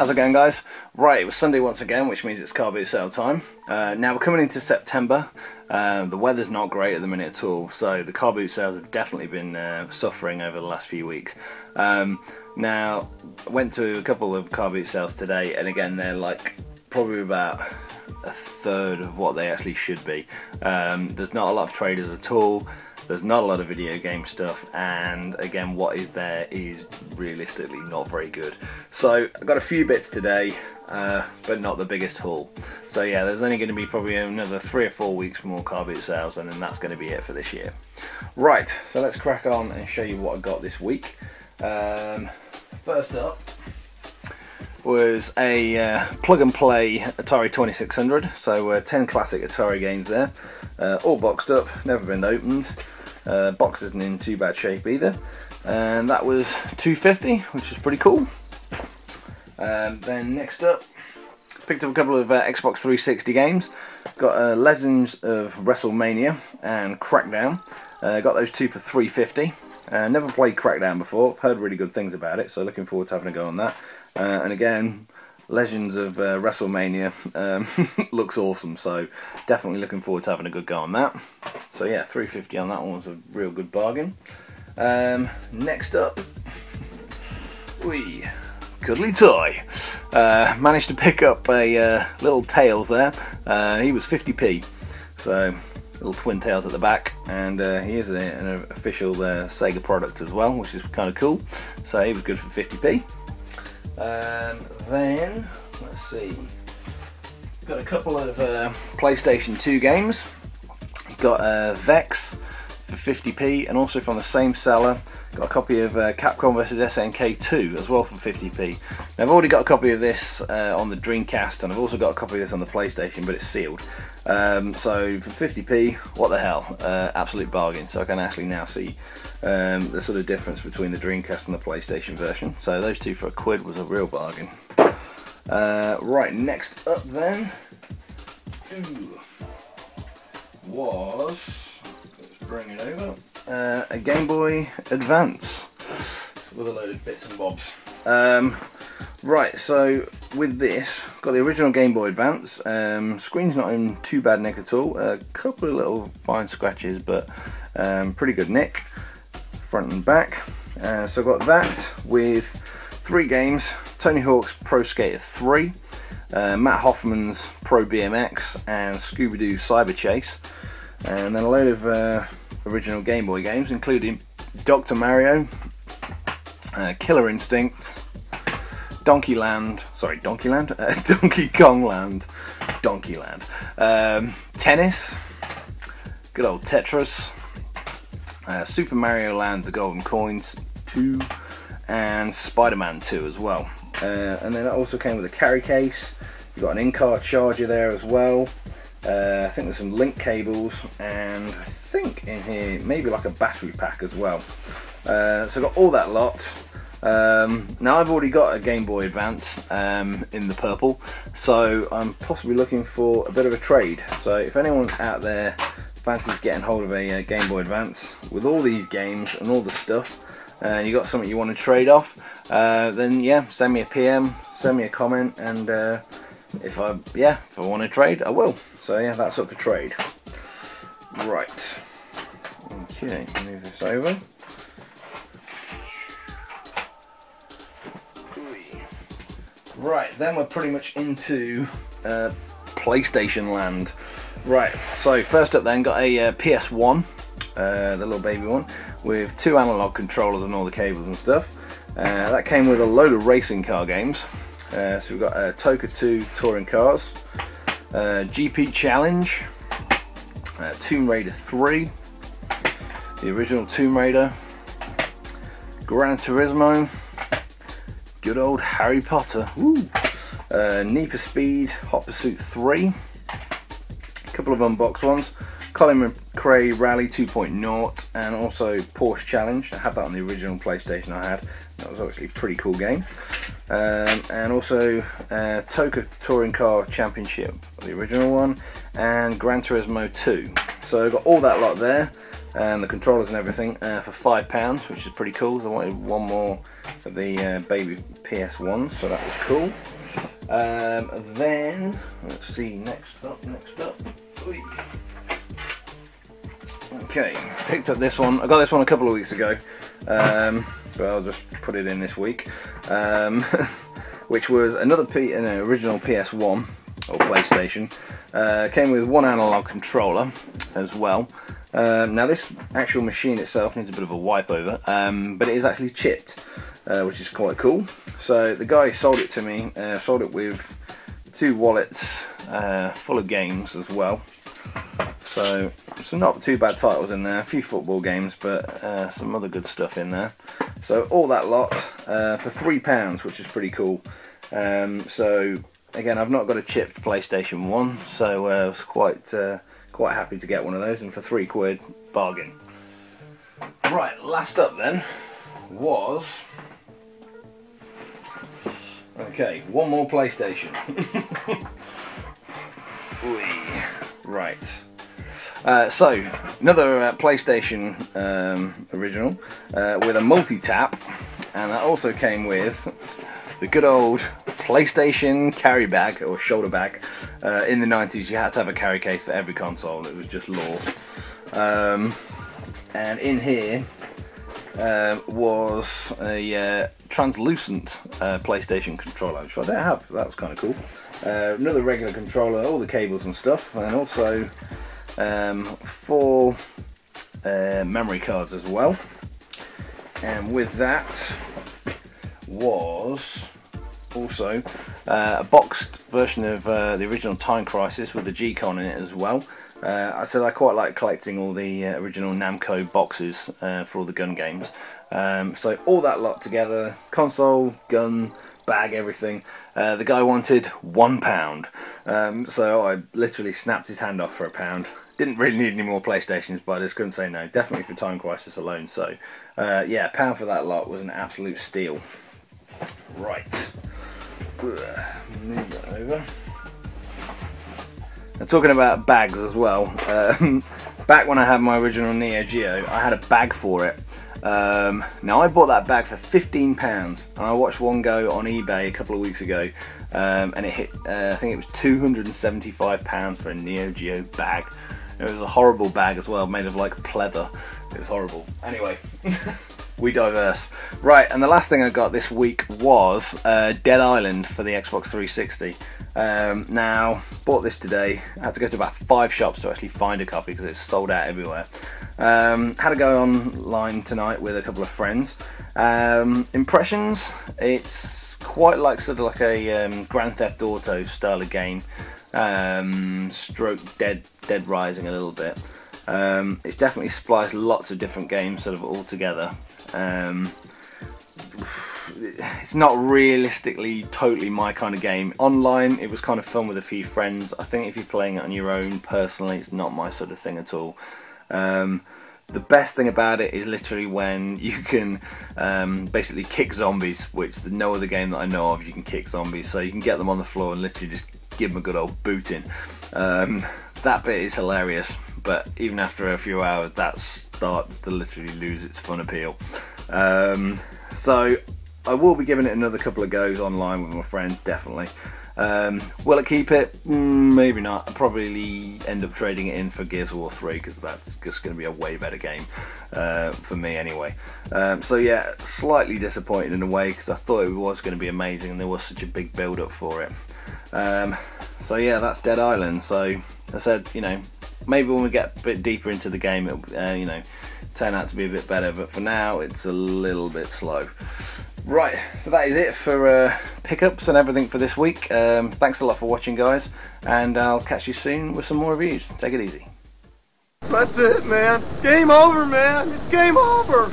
How's it going, guys? Right, it was Sunday once again, which means it's car boot sale time. Now we're coming into September. The weather's not great at the minute at all, so the car boot sales have definitely been suffering over the last few weeks. Now, I went to a couple of car boot sales today, and again, they're like probably about a third of what they actually should be. There's not a lot of traders at all. There's not a lot of video game stuff, and again, what is there is realistically not very good. So I've got a few bits today, but not the biggest haul. So yeah, there's only going to be probably another 3 or 4 weeks more car boot sales, and then that's going to be it for this year. Right, so let's crack on and show you what I got this week. First up was a plug and play Atari 2600, so 10 classic Atari games there, all boxed up, never been opened. Box isn't in too bad shape either, and that was $2.50, which is pretty cool. Then next up, picked up a couple of Xbox 360 games. Got Legends of WrestleMania and Crackdown. Got those two for $3.50. Never played Crackdown before, heard really good things about it, so looking forward to having a go on that. And again, Legends of WrestleMania looks awesome, so definitely looking forward to having a good go on that. So yeah, $3.50 on that one was a real good bargain. Next up, cuddly toy. Managed to pick up a little Tails there. He was 50p, so little twin tails at the back, and he is an official Sega product as well, which is kind of cool. So he was good for 50p. Then, let's see, got a couple of PlayStation 2 games. Got Vex for 50p, and also from the same seller, got a copy of Capcom vs SNK 2 as well for 50p. Now, I've already got a copy of this on the Dreamcast, and I've also got a copy of this on the PlayStation, but it's sealed. So for 50p, what the hell, absolute bargain. So I can actually now see the sort of difference between the Dreamcast and the PlayStation version. So those two for £1 was a real bargain. Right, next up then was, let's bring it over, a Game Boy Advance with a load of bits and bobs. Right, so with this, got the original Game Boy Advance. Screen's not in too bad nick at all. A couple of little fine scratches, but pretty good nick, front and back. So I got that with 3 games: Tony Hawk's Pro Skater 3, Matt Hoffman's Pro BMX, and Scooby-Doo Cyber Chase, and then a load of original Game Boy games, including Dr. Mario, Killer Instinct, Donkey Kong Land, Tennis, good old Tetris, Super Mario Land: The Golden Coins 2, and Spider-Man 2 as well. And then it also came with a carry case. You've got an in-car charger there as well. I think there's some link cables, and I think in here maybe like a battery pack as well. So I've got all that lot. Now I've already got a Game Boy Advance in the purple, so I'm possibly looking for a bit of a trade. So if anyone out there fancies getting hold of a Game Boy Advance with all these games and all the stuff, and you got something you want to trade off, then yeah, send me a PM, send me a comment, and if I want to trade, I will. So yeah, that's up for trade. Right. Okay, move this over. Right, then we're pretty much into PlayStation land. Right, so first up then, got a PS1, the little baby one, with 2 analog controllers and all the cables and stuff. That came with a load of racing car games. So we've got Toka 2 Touring Cars, GP Challenge, Tomb Raider 3, the original Tomb Raider, Gran Turismo, good old Harry Potter, Need for Speed, Hot Pursuit 3, a couple of unboxed ones, Colin McRae Rally 2.0, and also Porsche Challenge. I had that on the original PlayStation I had. That was actually a pretty cool game. And also Toka Touring Car Championship, the original one, and Gran Turismo 2. So I've got all that lot there, and the controllers and everything for £5, which is pretty cool. So I wanted one more of the baby PS1, so that was cool. Then let's see, next up. Okay, picked up this one. I got this one a couple of weeks ago, but I'll just put it in this week. Which was another an original PS1 or PlayStation. Came with one analog controller as well. Now this actual machine itself needs a bit of a wipe over, but it is actually chipped, which is quite cool. So the guy sold it to me, sold it with 2 wallets full of games as well. So some not too bad titles in there, a few football games, but some other good stuff in there. So all that lot for £3, which is pretty cool. So again, I've not got a chipped PlayStation 1, so I was quite happy to get one of those, and for £3, bargain. Right, last up then was, okay, one more PlayStation. Right. So another PlayStation original with a multi-tap, and that also came with the good old PlayStation carry bag or shoulder bag. In the 90s you had to have a carry case for every console, it was just law. And in here was a translucent PlayStation controller, which I don't have. That was kind of cool. Another regular controller, all the cables and stuff, and also 4 memory cards as well. And with that was also a boxed version of the original Time Crisis with the G-Con in it as well. I said I quite like collecting all the original Namco boxes for all the gun games. So all that lot together, console, gun, bag, everything. The guy wanted £1, so I literally snapped his hand off for £1. Didn't really need any more PlayStations, but I just couldn't say no, definitely for Time Crisis alone. So yeah, £1 for that lot was an absolute steal. Right, move that over. Now, talking about bags as well, back when I had my original Neo Geo, I had a bag for it. Now I bought that bag for £15, and I watched one go on eBay a couple of weeks ago, and it hit, I think it was £275 for a Neo Geo bag. It was a horrible bag as well, made of like pleather. It was horrible. Anyway, we diverse. Right, and the last thing I got this week was Dead Island for the Xbox 360. Now, bought this today. I had to go to about 5 shops to actually find a copy because it's sold out everywhere. Had to go online tonight with a couple of friends. Impressions, it's quite like sort of like a Grand Theft Auto style of game. Stroke Dead Rising a little bit. It's definitely spliced lots of different games sort of all together. It's not realistically totally my kind of game. Online it was kind of fun with a few friends. I think if you're playing it on your own, personally, it's not my sort of thing at all. The best thing about it is literally when you can basically kick zombies, which no other game that I know of you can kick zombies, so you can get them on the floor and literally just give them a good old booting. That bit is hilarious, but even after a few hours that starts to literally lose its fun appeal. So I will be giving it another couple of goes online with my friends, definitely. Will it keep it? Maybe not. I'll probably end up trading it in for Gears of War 3 because that's just going to be a way better game for me anyway. So yeah, slightly disappointed in a way because I thought it was going to be amazing and there was such a big build up for it. So yeah, that's Dead Island. So I said, you know, maybe when we get a bit deeper into the game it'll you know, turn out to be a bit better, but for now it's a little bit slow. Right, so that is it for pickups and everything for this week. Thanks a lot for watching, guys, and I'll catch you soon with some more reviews. Take it easy. That's it, man. Game over, man. It's game over.